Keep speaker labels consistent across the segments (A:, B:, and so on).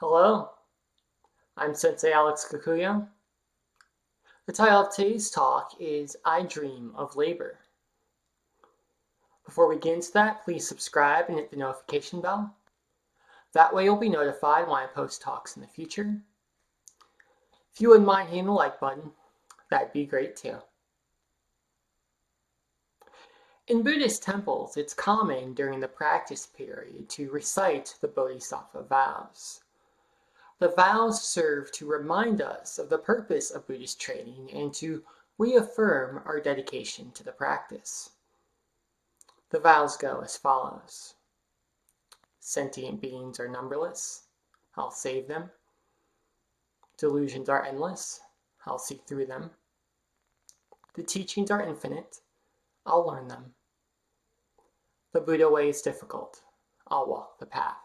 A: Hello, I'm Sensei Alex Kikuya. The title of today's talk is I Dream of Labor. Before we get into that, please subscribe and hit the notification bell. That way you'll be notified when I post talks in the future. If you wouldn't mind hitting the like button, that'd be great too. In Buddhist temples, it's common during the practice period to recite the Bodhisattva vows. The vows serve to remind us of the purpose of Buddhist training and to reaffirm our dedication to the practice. The vows go as follows. Sentient beings are numberless. I'll save them. Delusions are endless. I'll see through them. The teachings are infinite. I'll learn them. The Buddha way is difficult. I'll walk the path.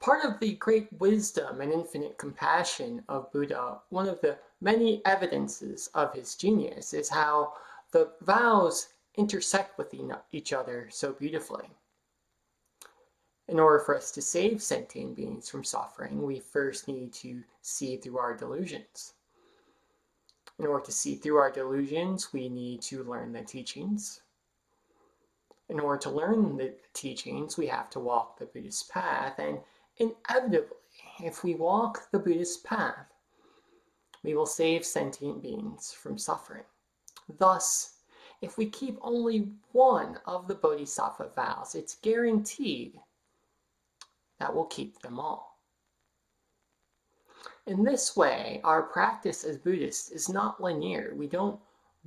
A: Part of the great wisdom and infinite compassion of Buddha, one of the many evidences of his genius, is how the vows intersect with each other so beautifully. In order for us to save sentient beings from suffering, we first need to see through our delusions. In order to see through our delusions, we need to learn the teachings. In order to learn the teachings, we have to walk the Buddhist path, and inevitably, if we walk the Buddhist path, we will save sentient beings from suffering. Thus, if we keep only one of the Bodhisattva vows, it's guaranteed that we'll keep them all. In this way, our practice as Buddhists is not linear. We don't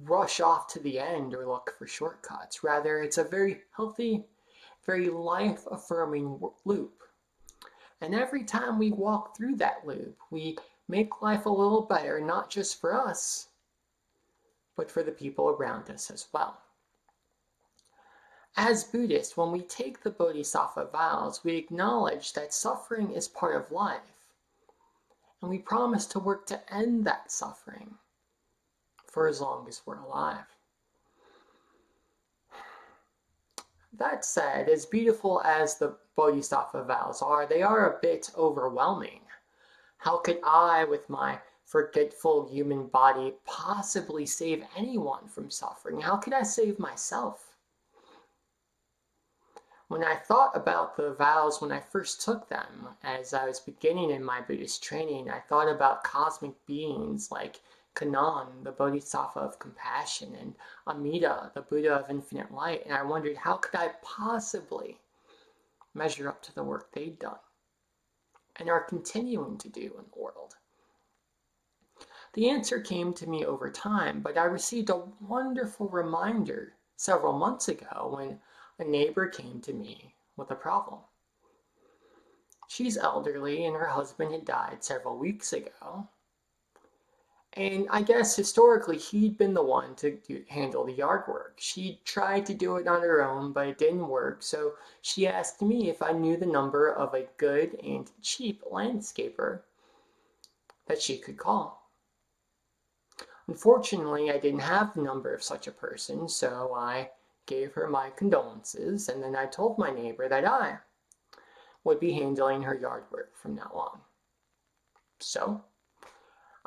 A: rush off to the end or look for shortcuts. Rather, it's a very healthy, very life-affirming loop. And every time we walk through that loop, we make life a little better, not just for us, but for the people around us as well. As Buddhists, when we take the Bodhisattva vows, we acknowledge that suffering is part of life, and we promise to work to end that suffering for as long as we're alive. That said, as beautiful as the Bodhisattva vows are, they are a bit overwhelming. How could I, with my forgetful human body, possibly save anyone from suffering? How could I save myself? When I thought about the vows when I first took them, as I was beginning in my Buddhist training, I thought about cosmic beings like Kannon, the Bodhisattva of compassion, and Amida, the Buddha of infinite light, and I wondered how could I possibly measure up to the work they'd done and are continuing to do in the world. The answer came to me over time, but I received a wonderful reminder several months ago when a neighbor came to me with a problem. She's elderly and her husband had died several weeks ago. And I guess historically he'd been the one to handle the yard work. She tried to do it on her own, but it didn't work. So she asked me if I knew the number of a good and cheap landscaper that she could call. Unfortunately, I didn't have the number of such a person, so I gave her my condolences, and then I told my neighbor that I would be handling her yard work from now on. So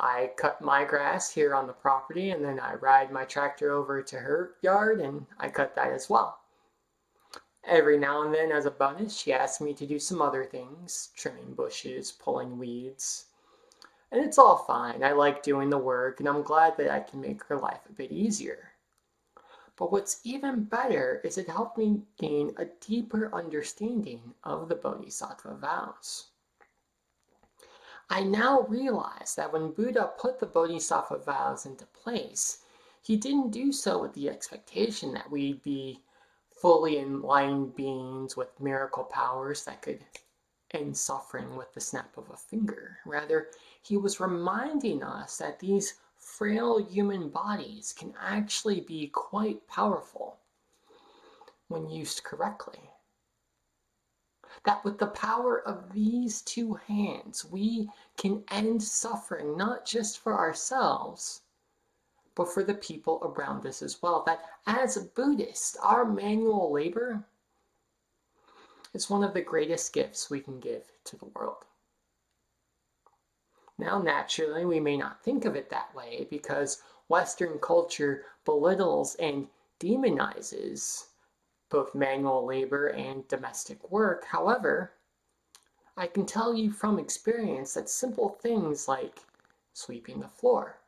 A: I cut my grass here on the property, and then I ride my tractor over to her yard, and I cut that as well. Every now and then, as a bonus, she asked me to do some other things, trimming bushes, pulling weeds. And it's all fine. I like doing the work, and I'm glad that I can make her life a bit easier. But what's even better is it helped me gain a deeper understanding of the Bodhisattva vows. I now realize that when Buddha put the Bodhisattva vows into place, he didn't do so with the expectation that we'd be fully enlightened beings with miracle powers that could end suffering with the snap of a finger. Rather, he was reminding us that these frail human bodies can actually be quite powerful when used correctly. That with the power of these two hands, we can end suffering not just for ourselves, but for the people around us as well. That as Buddhists, our manual labor is one of the greatest gifts we can give to the world. Now, naturally, we may not think of it that way because Western culture belittles and demonizes both manual labor and domestic work. However, I can tell you from experience that simple things like sweeping the floor,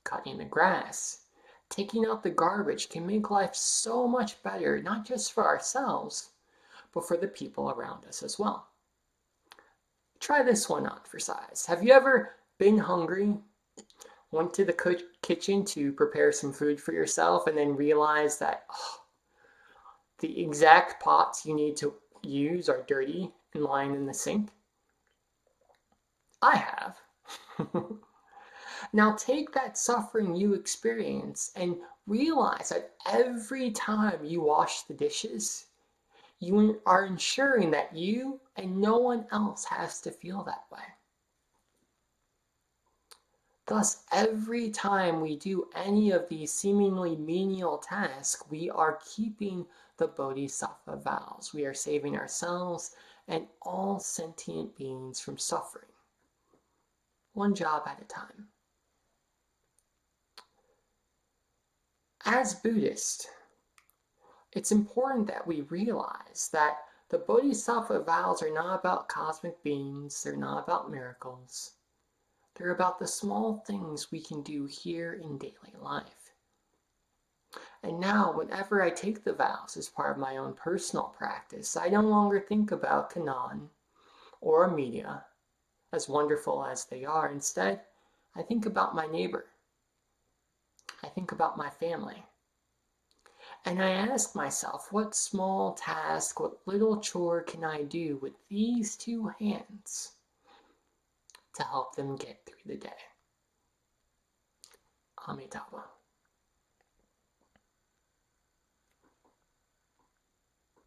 A: cutting the grass, taking out the garbage can make life so much better, not just for ourselves, but for the people around us as well. Try this one on for size. Have you ever been hungry, went to the kitchen to prepare some food for yourself, and then realized that the exact pots you need to use are dirty and lying in the sink? I have. Now take that suffering you experience and realize that every time you wash the dishes, you are ensuring that you and no one else has to feel that way. Thus, every time we do any of these seemingly menial tasks, we are keeping the Bodhisattva vows. We are saving ourselves and all sentient beings from suffering, one job at a time. As Buddhists, it's important that we realize that the Bodhisattva vows are not about cosmic beings, they're not about miracles. They're about the small things we can do here in daily life. And now, whenever I take the vows as part of my own personal practice, I no longer think about Kannon or Amelia, as wonderful as they are. Instead, I think about my neighbor. I think about my family. And I ask myself, what small task, what little chore can I do with these two hands to help them get through the day? Amitabha.